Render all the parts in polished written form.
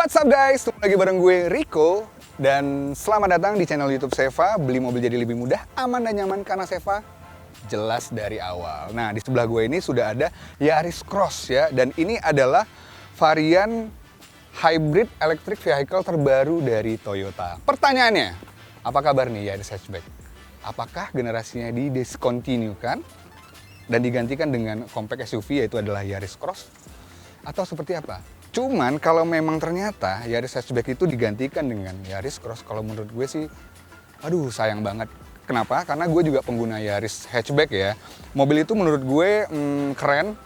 What's up guys, ketemu lagi bareng gue Rico. Dan selamat datang di channel YouTube Seva. Beli mobil jadi lebih mudah, aman dan nyaman karena Seva jelas dari awal. Nah, di sebelah gue ini sudah ada Yaris Cross ya. Dan ini adalah varian hybrid electric vehicle terbaru dari Toyota. Pertanyaannya, apa kabar nih Yaris Hatchback? Apakah generasinya didiscontinuekan dan digantikan dengan compact SUV yaitu adalah Yaris Cross? Atau seperti apa? Cuman kalau memang ternyata Yaris Hatchback itu digantikan dengan Yaris Cross, kalau menurut gue sih, aduh sayang banget. Kenapa? Karena gue juga pengguna Yaris Hatchback ya. Mobil itu menurut gue keren,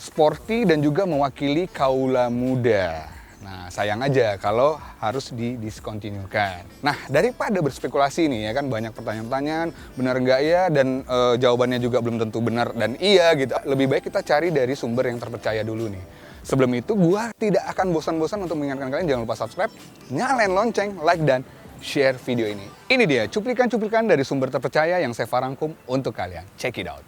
sporty dan juga mewakili kaula muda. Nah sayang aja kalau harus didiskontinukan. Nah daripada berspekulasi nih ya kan, banyak pertanyaan-pertanyaan benar nggak ya, dan jawabannya juga belum tentu benar dan iya gitu. Lebih baik kita cari dari sumber yang terpercaya dulu nih. Sebelum itu, gue tidak akan bosan-bosan untuk mengingatkan kalian jangan lupa subscribe, nyalain lonceng, like, dan share video ini. Ini dia cuplikan-cuplikan dari sumber terpercaya yang saya rangkum untuk kalian. Check it out.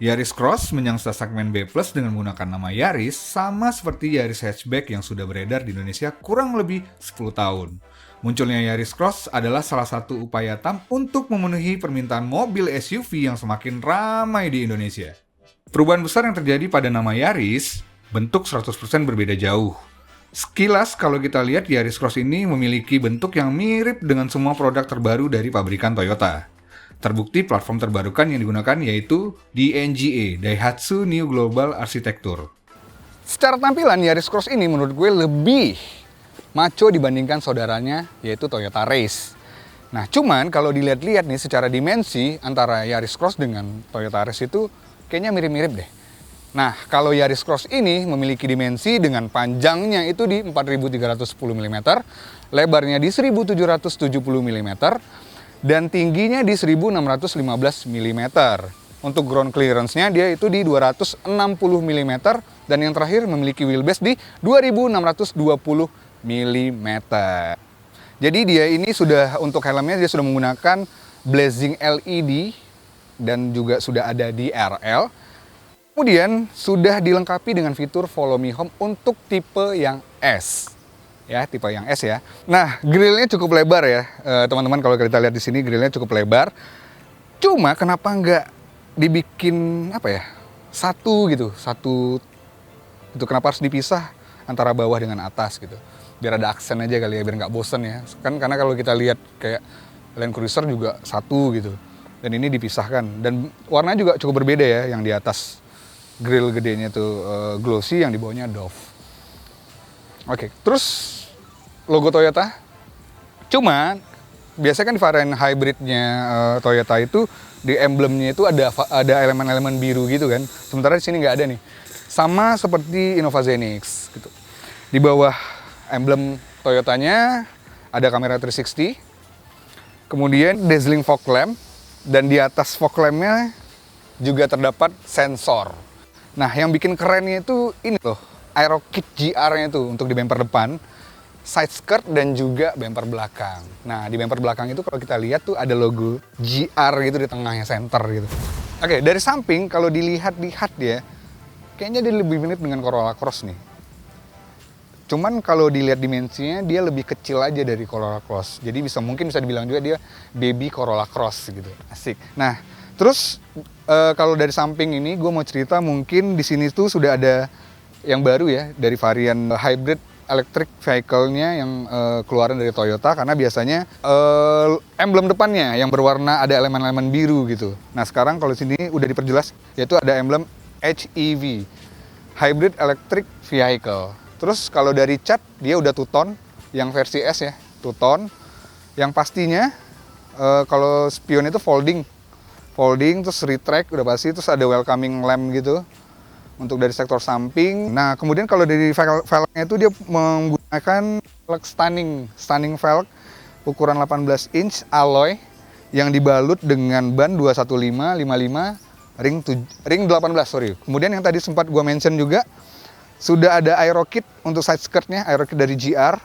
Yaris Cross menyangsa segmen B+ dengan menggunakan nama Yaris sama seperti Yaris Hatchback yang sudah beredar di Indonesia kurang lebih 10 tahun. Munculnya Yaris Cross adalah salah satu upaya TAM untuk memenuhi permintaan mobil SUV yang semakin ramai di Indonesia. Perubahan besar yang terjadi pada nama Yaris, bentuk 100% berbeda jauh. Sekilas kalau kita lihat Yaris Cross ini memiliki bentuk yang mirip dengan semua produk terbaru dari pabrikan Toyota. Terbukti platform terbarukan yang digunakan yaitu DNGA, Daihatsu New Global Architecture. Secara tampilan Yaris Cross ini menurut gue lebih maco dibandingkan saudaranya yaitu Toyota Race. Nah cuman kalau dilihat-lihat nih secara dimensi antara Yaris Cross dengan Toyota Race itu kayaknya mirip-mirip deh. Nah kalau Yaris Cross ini memiliki dimensi dengan panjangnya itu di 4310 mm, lebarnya di 1770 mm, dan tingginya di 1615 mm. Untuk ground clearance-nya dia itu di 260 mm, dan yang terakhir memiliki wheelbase di 2620 mm. Jadi dia ini sudah, untuk helmnya dia sudah menggunakan blazing LED dan juga sudah ada DRL. Kemudian sudah dilengkapi dengan fitur Follow Me Home untuk tipe yang S. Ya, tipe yang S ya. Nah, grillnya cukup lebar ya, teman-teman. Kalau kita lihat di sini grillnya cukup lebar. Cuma kenapa nggak dibikin apa ya, satu gitu, satu itu kenapa harus dipisah antara bawah dengan atas gitu? Biar ada aksen aja kali ya, biar nggak bosen ya. Kan karena kalau kita lihat kayak Land Cruiser juga satu gitu, dan ini dipisahkan. Dan warnanya juga cukup berbeda ya, yang di atas grill gedenya tuh glossy, yang di bawahnya doff. Oke, terus logo Toyota. Cuma biasanya kan di varian hybridnya Toyota itu di emblemnya itu ada elemen-elemen biru gitu kan. Sementara di sini nggak ada nih. Sama seperti Innova Zenix gitu. Di bawah emblem Toyotanya ada kamera 360. Kemudian dazzling fog lamp, dan di atas fog lampnya juga terdapat sensor. Nah, yang bikin kerennya itu ini loh, Aero Kit GR-nya itu untuk di bumper depan, side skirt, dan juga bumper belakang. Nah, di bumper belakang itu kalau kita lihat tuh ada logo GR gitu di tengahnya, center gitu. Oke, dari samping kalau dilihat-lihat ya, kayaknya dia lebih mirip dengan Corolla Cross nih. Cuman kalau dilihat dimensinya dia lebih kecil aja dari Corolla Cross. Jadi mungkin bisa dibilang juga dia baby Corolla Cross gitu. Asik. Nah, terus kalau dari samping ini gue mau cerita, mungkin di sini tuh sudah ada yang baru ya dari varian hybrid electric vehicle-nya yang keluaran dari Toyota, karena biasanya emblem depannya yang berwarna ada elemen-elemen biru gitu. Nah sekarang kalau di sini udah diperjelas, yaitu ada emblem HEV, Hybrid Electric Vehicle. Terus kalau dari cat dia udah two-tone yang versi S ya, two-tone. Yang pastinya kalau spion itu folding terus retract udah pasti, terus ada welcoming lamp gitu untuk dari sektor samping. Nah, kemudian kalau dari velgnya itu dia menggunakan velg stunning velg ukuran 18 inch alloy yang dibalut dengan ban 215 55 ring 18, sorry. Kemudian yang tadi sempat gua mention juga sudah ada aero kit untuk side skirtnya, aero kit dari GR.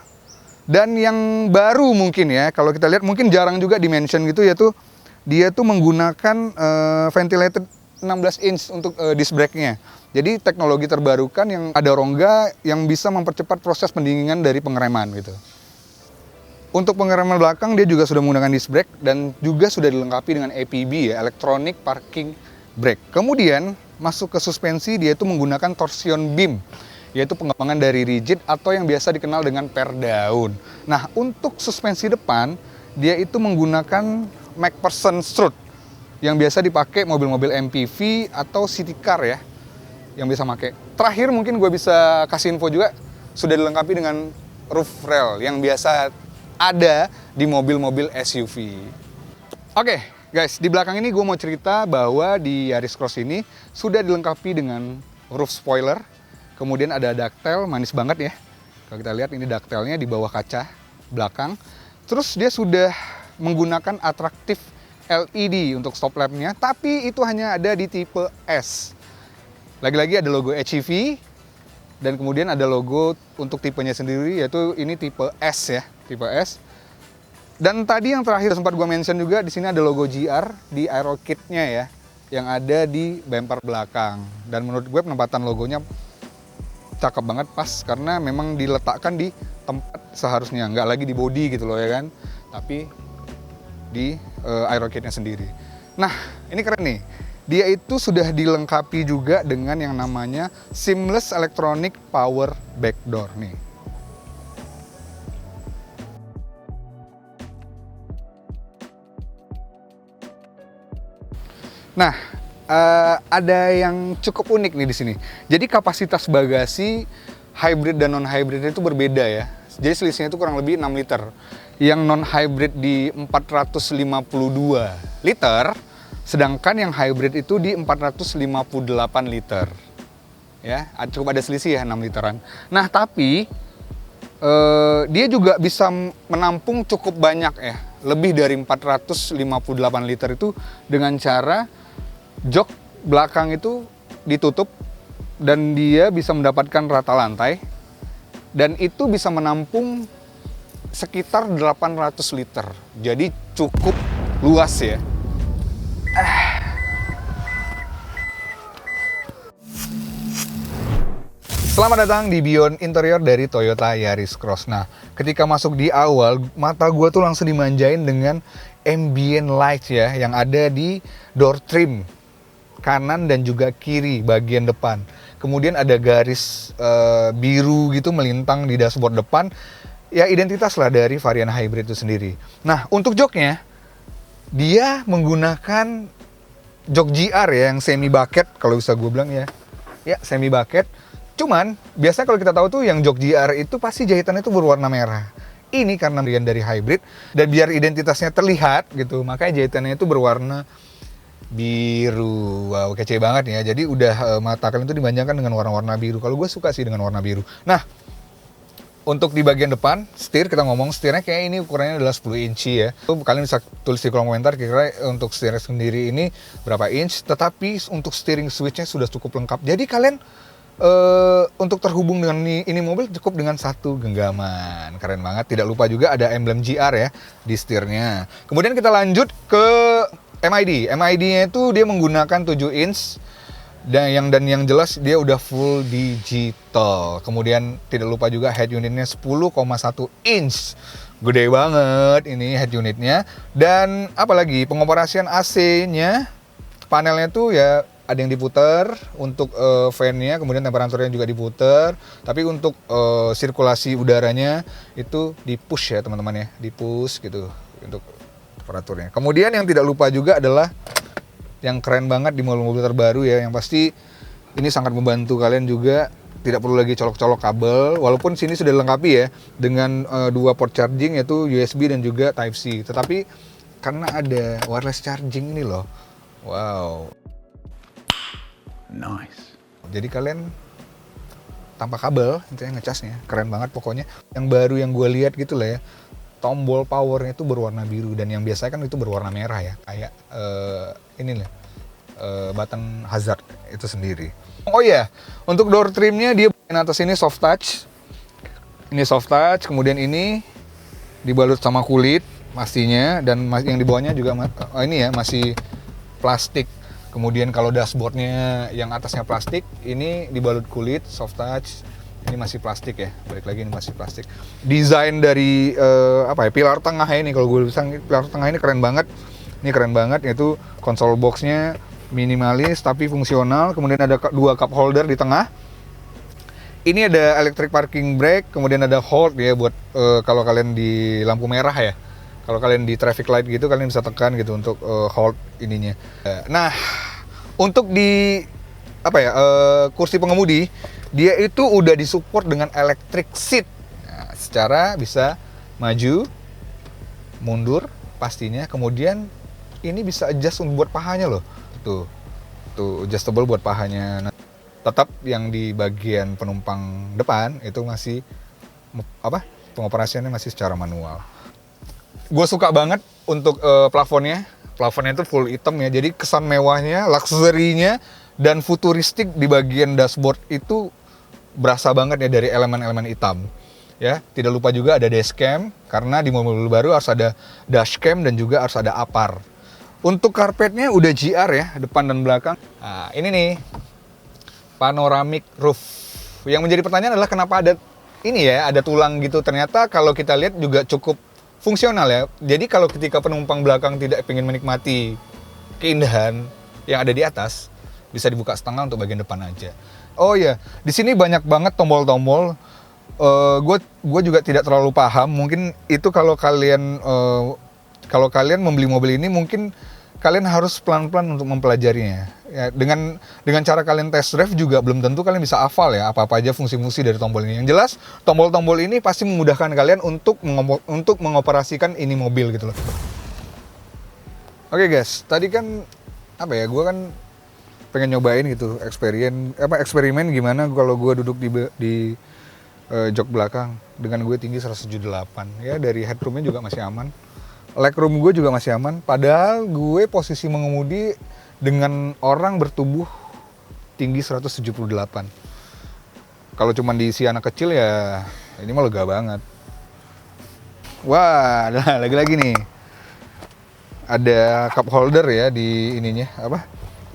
Dan yang baru mungkin ya, kalau kita lihat mungkin jarang juga di mention gitu, yaitu dia tuh menggunakan ventilated 16 inch untuk disc brake-nya. Jadi teknologi terbarukan yang ada rongga yang bisa mempercepat proses pendinginan dari pengereman gitu. Untuk pengereman belakang dia juga sudah menggunakan disc brake dan juga sudah dilengkapi dengan APB ya, Electronic Parking Brake. Kemudian masuk ke suspensi, dia itu menggunakan torsion beam, yaitu pengembangan dari rigid atau yang biasa dikenal dengan per daun. Nah, untuk suspensi depan dia itu menggunakan McPherson strut yang biasa dipakai mobil-mobil MPV atau city car ya, yang bisa pakai. Terakhir mungkin gue bisa kasih info juga, sudah dilengkapi dengan roof rail yang biasa ada di mobil-mobil SUV. Oke, guys, di belakang ini gue mau cerita bahwa di Yaris Cross ini sudah dilengkapi dengan roof spoiler, kemudian ada ductile, manis banget ya. Kalau kita lihat ini ductile-nya di bawah kaca belakang. Terus dia sudah menggunakan atraktif LED untuk stop lamp-nya, tapi itu hanya ada di tipe S. Lagi-lagi ada logo HEV, dan kemudian ada logo untuk tipenya sendiri, yaitu ini tipe S ya, tipe S. Dan tadi yang terakhir sempat gue mention juga, di sini ada logo GR di aero kit-nya ya, yang ada di bumper belakang. Dan menurut gue penempatan logonya cakep banget, pas, karena memang diletakkan di tempat seharusnya, nggak lagi di body gitu loh ya kan, tapi di aero kit-nya sendiri. Nah, ini keren nih. Dia itu sudah dilengkapi juga dengan yang namanya seamless electronic power back door nih. Nah, ada yang cukup unik nih di sini. Jadi kapasitas bagasi hybrid dan non hybrid itu berbeda ya. Jadi selisihnya itu kurang lebih 6 liter. Yang non hybrid di 452 liter, sedangkan yang hybrid itu di 458 liter. Ya, cukup ada selisih ya 6 literan. Nah, tapi dia juga bisa menampung cukup banyak ya. Lebih dari 458 liter itu dengan cara jok belakang itu ditutup dan dia bisa mendapatkan rata lantai. Dan itu bisa menampung sekitar 800 liter. Jadi cukup luas ya. Selamat datang di Beyond Interior dari Toyota Yaris Cross. Nah, ketika masuk di awal, mata gue tuh langsung dimanjain dengan ambient light ya, yang ada di door trim kanan dan juga kiri bagian depan. Kemudian ada garis biru gitu melintang di dashboard depan. Ya, identitas lah dari varian hybrid itu sendiri. Nah, untuk joknya, dia menggunakan jok GR ya, yang semi bucket kalau bisa gue bilang ya. Ya, semi bucket. Cuman, biasanya kalau kita tahu tuh yang jok GR itu pasti jahitannya itu berwarna merah. Ini karena bagian dari hybrid, dan biar identitasnya terlihat gitu, makanya jahitannya itu berwarna biru. Wow, kece banget ya. Jadi udah mata kalian itu dimanjakan dengan warna-warna biru. Kalau gue suka sih dengan warna biru. Nah, untuk di bagian depan, setir, kita ngomong setirnya kayak ini ukurannya adalah 10 inci ya. Kalian bisa tulis di kolom komentar kira-kira untuk setirnya sendiri ini berapa inch. Tetapi untuk steering switch-nya sudah cukup lengkap. Jadi kalian untuk terhubung dengan ini mobil cukup dengan satu genggaman. Keren banget. Tidak lupa juga ada emblem GR ya di setirnya. Kemudian kita lanjut ke MID. MID-nya itu dia menggunakan 7 inch. Dan yang jelas dia udah full digital. Kemudian tidak lupa juga head unitnya 10,1 inch. Gede banget ini head unitnya. Dan apalagi pengoperasian AC-nya, panelnya tuh ya ada yang diputer untuk fan-nya, kemudian temperaturnya juga diputer. Tapi untuk sirkulasi udaranya itu di-push ya teman-teman ya, di-push gitu untuk temperaturnya. Kemudian yang tidak lupa juga adalah yang keren banget di mobil-mobil terbaru ya, yang pasti ini sangat membantu kalian juga tidak perlu lagi colok-colok kabel, walaupun sini sudah dilengkapi ya dengan 2 port charging yaitu USB dan juga Type-C. Tetapi karena ada wireless charging ini loh, wow, Nice. jadi kalian tanpa kabel intinya ngecasnya keren banget pokoknya. Yang baru yang gue lihat gitu lah ya, tombol powernya itu berwarna biru dan yang biasanya kan itu berwarna merah ya, kayak ini lah button hazard itu sendiri. Oh iya, untuk door trimnya dia bagian atas ini soft touch. Ini soft touch, kemudian ini dibalut sama kulit pastinya, dan yang di bawahnya juga ini ya masih plastik. Kemudian kalau dashboardnya yang atasnya plastik, ini dibalut kulit, soft touch. Ini masih plastik ya, balik lagi ini masih plastik. Desain dari pilar tengah ini, kalau gue bilang pilar tengah ini keren banget. Ini keren banget, yaitu console box-nya minimalis tapi fungsional. Kemudian ada 2 cup holder di tengah. Ini ada electric parking brake, kemudian ada hold ya buat kalau kalian di lampu merah ya. Kalau kalian di traffic light gitu kalian bisa tekan gitu untuk hold ininya. Nah, untuk di kursi pengemudi dia itu udah disupport dengan electric seat. Nah, secara bisa maju, mundur pastinya. Kemudian ini bisa adjust buat pahanya loh. Tuh adjustable buat pahanya. Nah, tetap yang di bagian penumpang depan itu masih pengoperasiannya masih secara manual. Gue suka banget untuk plafonnya itu full hitam ya, jadi kesan mewahnya, luxury-nya dan futuristik di bagian dashboard itu berasa banget ya dari elemen-elemen hitam ya. Tidak lupa juga ada dashcam, karena di mobil baru harus ada dashcam dan juga harus ada APAR. Untuk karpetnya udah GR ya, depan dan belakang. Nah, ini nih, panoramic roof. Yang menjadi pertanyaan adalah kenapa ada ini ya, ada tulang gitu. Ternyata kalau kita lihat juga cukup fungsional ya. Jadi kalau ketika penumpang belakang tidak ingin menikmati keindahan yang ada di atas, bisa dibuka setengah untuk bagian depan aja. Oh iya, di sini banyak banget tombol-tombol. Gue juga tidak terlalu paham. Mungkin itu kalau kalian membeli mobil ini mungkin kalian harus pelan-pelan untuk mempelajarinya. Ya, dengan cara kalian test drive juga belum tentu kalian bisa hafal ya apa-apa aja fungsi-fungsi dari tombol ini. Yang jelas tombol-tombol ini pasti memudahkan kalian untuk mengoperasikan ini mobil gitu loh. Oke guys, tadi kan gue kan pengen nyobain gitu eksperimen gimana kalau gue duduk di jok belakang dengan gue tinggi 178 ya, dari headroomnya juga masih aman. Legroom gue juga masih aman, padahal gue posisi mengemudi dengan orang bertubuh tinggi 178. Kalau cuma diisi anak kecil ya ini mah lega banget. Wah, nah, lagi-lagi nih ada cup holder ya di ininya,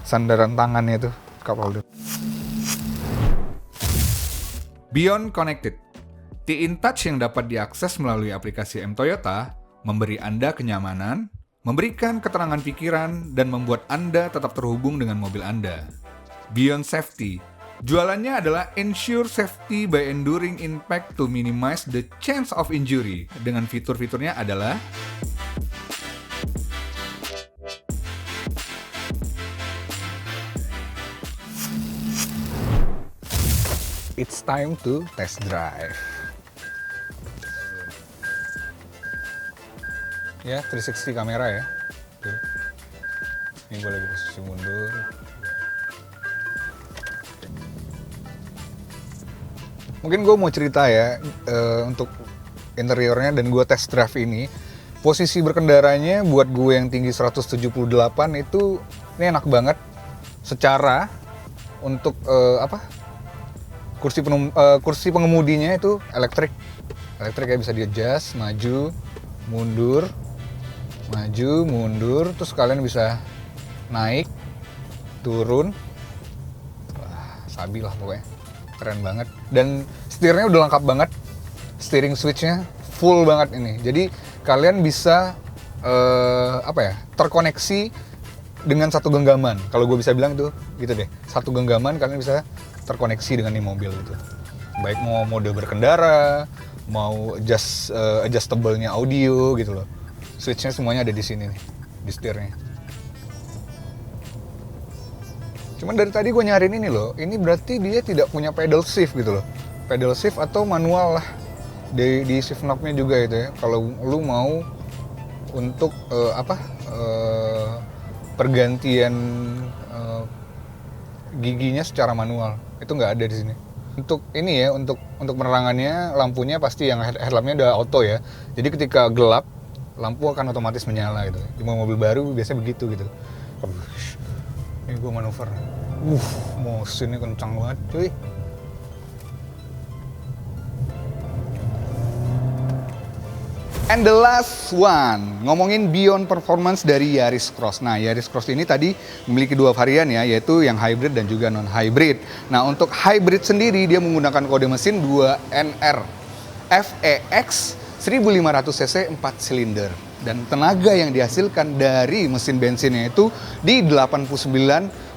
sandaran tangannya tuh cup holder. Beyond Connected, T-InTouch yang dapat diakses melalui aplikasi M-Toyota memberi Anda kenyamanan, memberikan keterangan pikiran, dan membuat Anda tetap terhubung dengan mobil Anda. Beyond Safety, jualannya adalah Ensure Safety by Enduring Impact to Minimize the Chance of Injury. Dengan fitur-fiturnya adalah It's time to test drive. Ya, 360 kamera ya. Tuh. Ini gue lagi posisi mundur. Mungkin gue mau cerita ya untuk interiornya dan gue test drive ini. Posisi berkendaranya buat gue yang tinggi 178 itu ini enak banget. Secara untuk kursi pengemudinya itu elektrik ya, bisa di-adjust, maju, mundur, terus kalian bisa naik, turun. Wah, sabi lah pokoknya, keren banget. Dan setirnya udah lengkap banget, steering switch-nya full banget ini. Jadi kalian bisa terkoneksi dengan satu genggaman. Kalau gue bisa bilang tuh gitu deh, satu genggaman kalian bisa terkoneksi dengan nih mobil gitu. Baik mau mode berkendara, mau adjustable-nya audio gitu loh. Switch-nya semuanya ada di sini nih, di setirnya. Cuman dari tadi gue nyariin ini loh, ini berarti dia tidak punya pedal shift gitu loh. Pedal shift atau manual lah. Di shift knob-nya juga itu ya. Kalau lu mau untuk pergantian giginya secara manual, itu nggak ada di sini. Untuk ini ya, untuk penerangannya lampunya pasti yang headlampnya udah auto ya. Jadi ketika gelap lampu akan otomatis menyala gitu. Di mobil baru biasanya begitu gitu. Ini gue manuver. Mesinnya kencang banget cuy. And the last one, ngomongin beyond performance dari Yaris Cross. Nah, Yaris Cross ini tadi memiliki dua varian ya, yaitu yang hybrid dan juga non-hybrid. Nah, untuk hybrid sendiri dia menggunakan kode mesin 2NR FEX 1500 cc 4 silinder. Dan tenaga yang dihasilkan dari mesin bensinnya itu di 89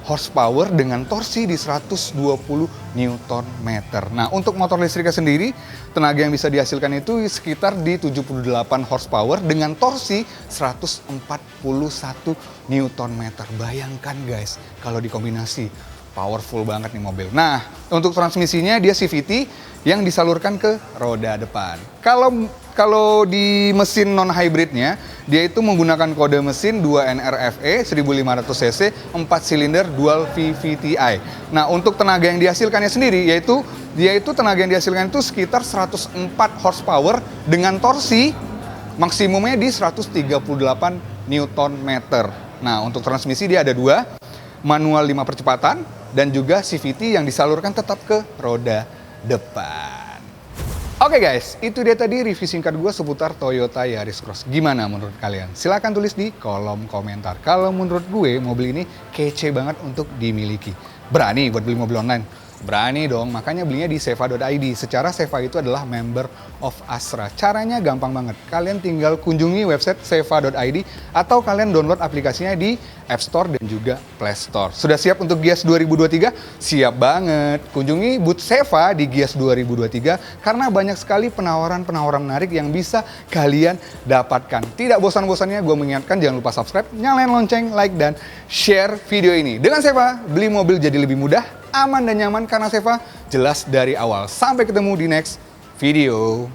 horsepower dengan torsi di 120 Nm. Nah, untuk motor listriknya sendiri, tenaga yang bisa dihasilkan itu sekitar di 78 horsepower dengan torsi 141 Nm. Bayangkan guys, kalau dikombinasi, powerful banget nih mobil. Nah, untuk transmisinya dia CVT yang disalurkan ke roda depan. Kalau di mesin non-hybridnya, dia itu menggunakan kode mesin 2NRFE 1500 cc 4 silinder dual VVTi. Nah, untuk tenaga yang dihasilkannya sendiri, yaitu tenaga yang dihasilkan itu sekitar 104 horsepower dengan torsi maksimumnya di 138 Nm. Nah, untuk transmisi dia ada dua, manual 5 percepatan dan juga CVT yang disalurkan tetap ke roda depan. Oke guys, itu dia tadi review singkat gue seputar Toyota Yaris Cross. Gimana menurut kalian? Silahkan tulis di kolom komentar. Kalau menurut gue, mobil ini kece banget untuk dimiliki. Berani buat beli mobil online? Berani dong, makanya belinya di seva.id. Secara Seva itu adalah member of Astra. Caranya gampang banget. Kalian tinggal kunjungi website seva.id atau kalian download aplikasinya di App Store dan juga Play Store. Sudah siap untuk Gias 2023? Siap banget. Kunjungi booth Seva di Gias 2023 karena banyak sekali penawaran-penawaran menarik yang bisa kalian dapatkan. Tidak bosan-bosannya gue mengingatkan jangan lupa subscribe, nyalain lonceng, like, dan share video ini. Dengan Seva, beli mobil jadi lebih mudah, aman dan nyaman karena Seva jelas dari awal. Sampai ketemu di next video.